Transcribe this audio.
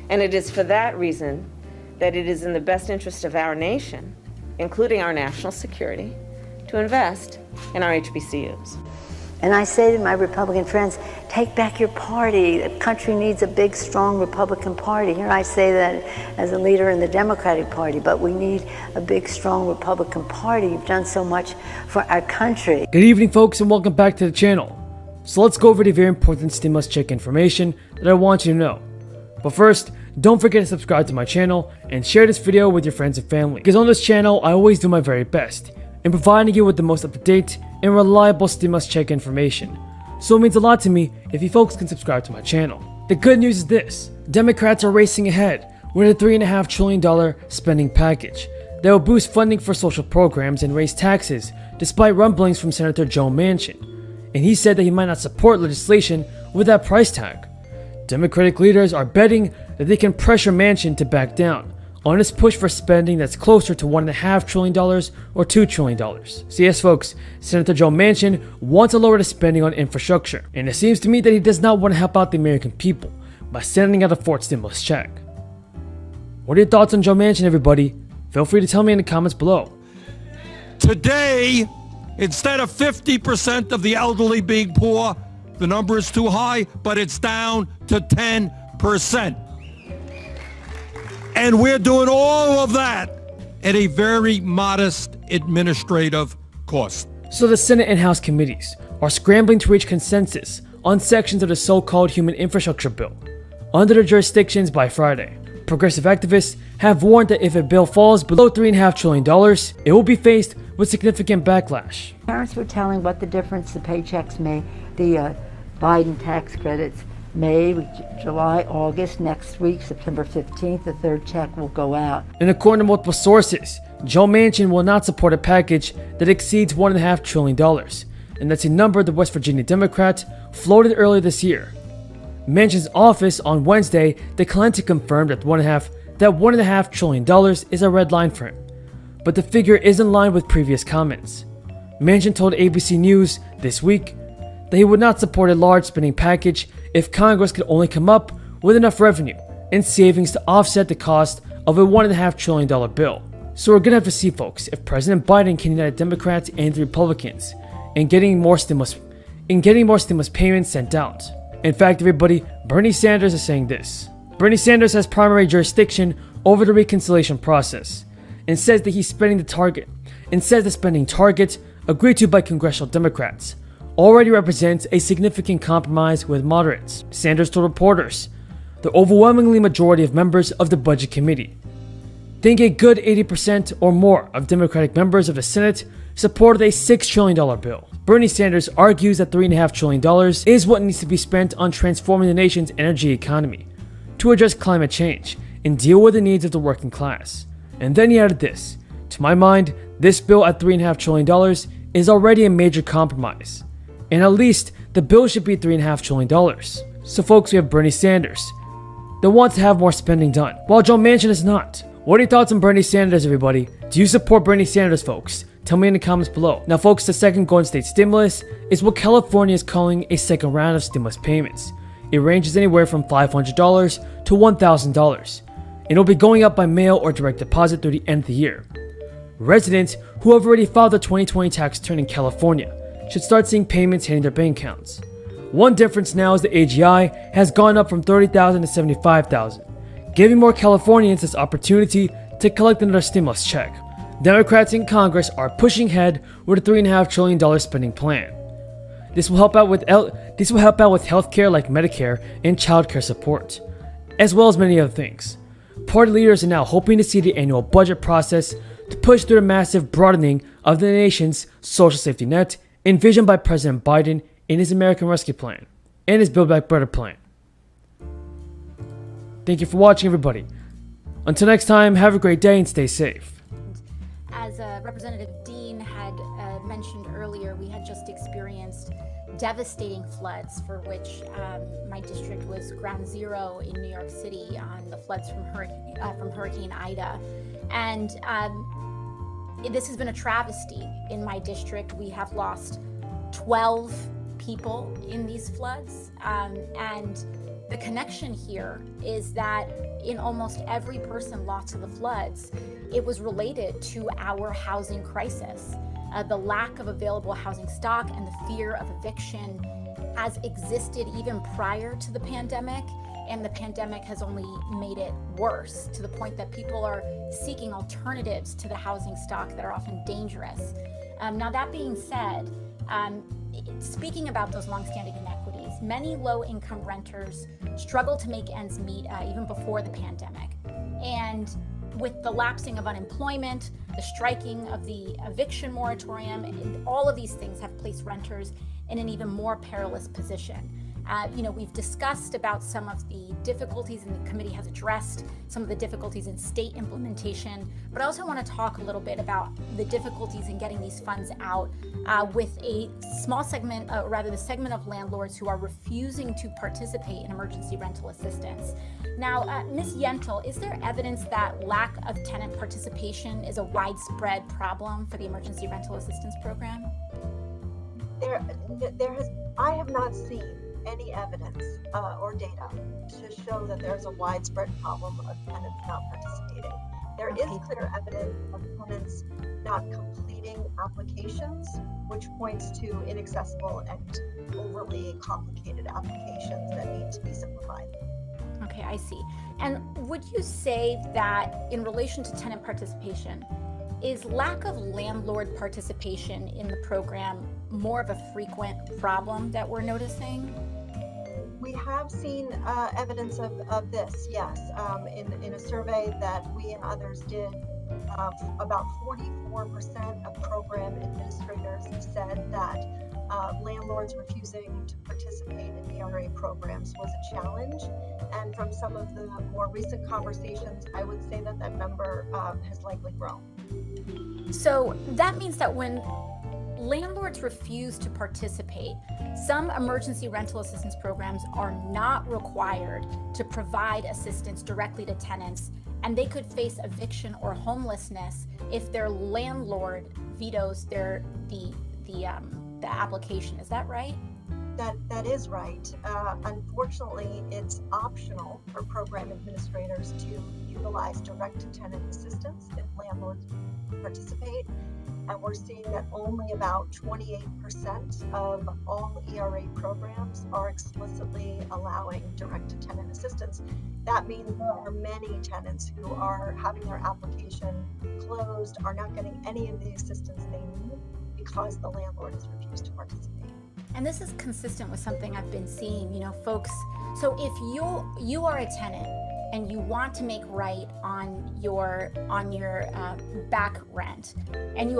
And it is for that reason that it is in the best interest of our nation, including our national security, to invest in our HBCUs. And I say to my Republican friends, take back your party. The country needs a big, strong Republican Party. Here I say that as a leader in the Democratic Party, but we need a big, strong Republican Party. You've done so much for our country. Good evening, folks, and welcome back to the channel. So let's go over the very important stimulus check information that I want you to know. But first, don't forget to subscribe to my channel and share this video with your friends and family, because on this channel, I always do my very best in providing you with the most up-to-date and reliable stimulus check information. So it means a lot to me if you folks can subscribe to my channel. The good news is this: Democrats are racing ahead with a $3.5 trillion spending package that will boost funding for social programs and raise taxes, despite rumblings from Senator Joe Manchin. And he said that he might not support legislation with that price tag. Democratic leaders are betting that they can pressure Manchin to back down on his push for spending that's closer to $1.5 trillion or $2 trillion. So yes, folks, Senator Joe Manchin wants to lower the spending on infrastructure, and it seems to me that he does not want to help out the American people by sending out a fourth stimulus check. What are your thoughts on Joe Manchin, everybody? Feel free to tell me in the comments below. Today, instead of 50% of the elderly being poor, the number is too high, but it's down to 10%. And we're doing all of that at a very modest administrative cost. So the Senate and House committees are scrambling to reach consensus on sections of the so-called human infrastructure bill under their jurisdictions by Friday. Progressive activists have warned that if a bill falls below $3.5 trillion, it will be faced with significant backlash. Parents were telling what the difference the paychecks made, the Biden tax credits, May, July, August, next week, September 15th, the third check will go out. And according to multiple sources, Joe Manchin will not support a package that exceeds $1.5 trillion, and that's a number the West Virginia Democrat floated earlier this year. Manchin's office on Wednesday declined to confirm that $1.5 trillion is a red line for him, but the figure is in line with previous comments. Manchin told ABC News this week that he would not support a large spending package if Congress could only come up with enough revenue and savings to offset the cost of a $1.5 trillion bill. So we're gonna have to see, folks, if President Biden can unite Democrats and the Republicans in getting more stimulus payments sent out. In fact, everybody, Bernie Sanders is saying this. Bernie Sanders has primary jurisdiction over the reconciliation process and says that the spending target agreed to by congressional Democrats already represents a significant compromise with moderates. Sanders told reporters the overwhelmingly majority of members of the Budget Committee think a good 80% or more of Democratic members of the Senate supported a $6 trillion bill. Bernie Sanders argues that $3.5 trillion is what needs to be spent on transforming the nation's energy economy to address climate change and deal with the needs of the working class. And then he added this: to my mind, this bill at $3.5 trillion is already a major compromise, and at least the bill should be $3.5 trillion. So folks, we have Bernie Sanders that wants to have more spending done, while Joe Manchin is not. What are your thoughts on Bernie Sanders, everybody? Do you support Bernie Sanders, folks? Tell me in the comments below. Now folks, the second Golden State stimulus is what California is calling a second round of stimulus payments. It ranges anywhere from $500 to $1,000, and it'll be going up by mail or direct deposit through the end of the year. Residents who have already filed their 2020 tax return in California should start seeing payments hitting their bank accounts. One difference now is the AGI has gone up from $30,000 to $75,000, giving more Californians this opportunity to collect another stimulus check. Democrats in Congress are pushing ahead with a $3.5 trillion spending plan. This will help out with healthcare like Medicare and childcare support, as well as many other things. Party leaders are now hoping to see the annual budget process to push through the massive broadening of the nation's social safety net envisioned by President Biden in his American Rescue Plan and his Build Back Better plan. Thank you for watching, everybody. Until next time, have a great day and stay safe. As Representative Dean had mentioned earlier, we had just experienced devastating floods for which my district was ground zero in New York City on the floods from Hurricane Ida. And this has been a travesty in my district. We have lost 12 people in these floods, and the connection here is that in almost every person lost to the floods, it was related to our housing crisis. The lack of available housing stock and the fear of eviction has existed even prior to the pandemic, and the pandemic has only made it worse to the point that people are seeking alternatives to the housing stock that are often dangerous. Now, that being said, speaking about those longstanding inequities, many low-income renters struggle to make ends meet even before the pandemic. And with the lapsing of unemployment, the striking of the eviction moratorium, and all of these things have placed renters in an even more perilous position. We've discussed about some of the difficulties, and the committee has addressed some of the difficulties in state implementation, but I also want to talk a little bit about the difficulties in getting these funds out with a small segment, the segment of landlords who are refusing to participate in emergency rental assistance. Now, Ms. Yentl, is there evidence that lack of tenant participation is a widespread problem for the emergency rental assistance program? I have not seen any evidence or data to show that there's a widespread problem of tenants not participating. There is clear evidence of tenants not completing applications, which points to inaccessible and overly complicated applications that need to be simplified. Okay, I see. And would you say that in relation to tenant participation, is lack of landlord participation in the program more of a frequent problem that we're noticing? We have seen evidence of this, yes. In a survey that we and others did, about 44% of program administrators said that landlords refusing to participate in ERA programs was a challenge. And from some of the more recent conversations, I would say that that number has likely grown. So that means that when landlords refuse to participate, some emergency rental assistance programs are not required to provide assistance directly to tenants, and they could face eviction or homelessness if their landlord vetoes the application. Is that right? That is right. Unfortunately, it's optional for program administrators to utilize direct-to-tenant assistance if landlords participate. And we're seeing that only about 28% of all ERA programs are explicitly allowing direct-to-tenant assistance. That means there are many tenants who are having their application closed, are not getting any of the assistance they need because the landlord has refused to participate. And this is consistent with something I've been seeing, folks. So if you are a tenant and you want to make right on your back rent, and you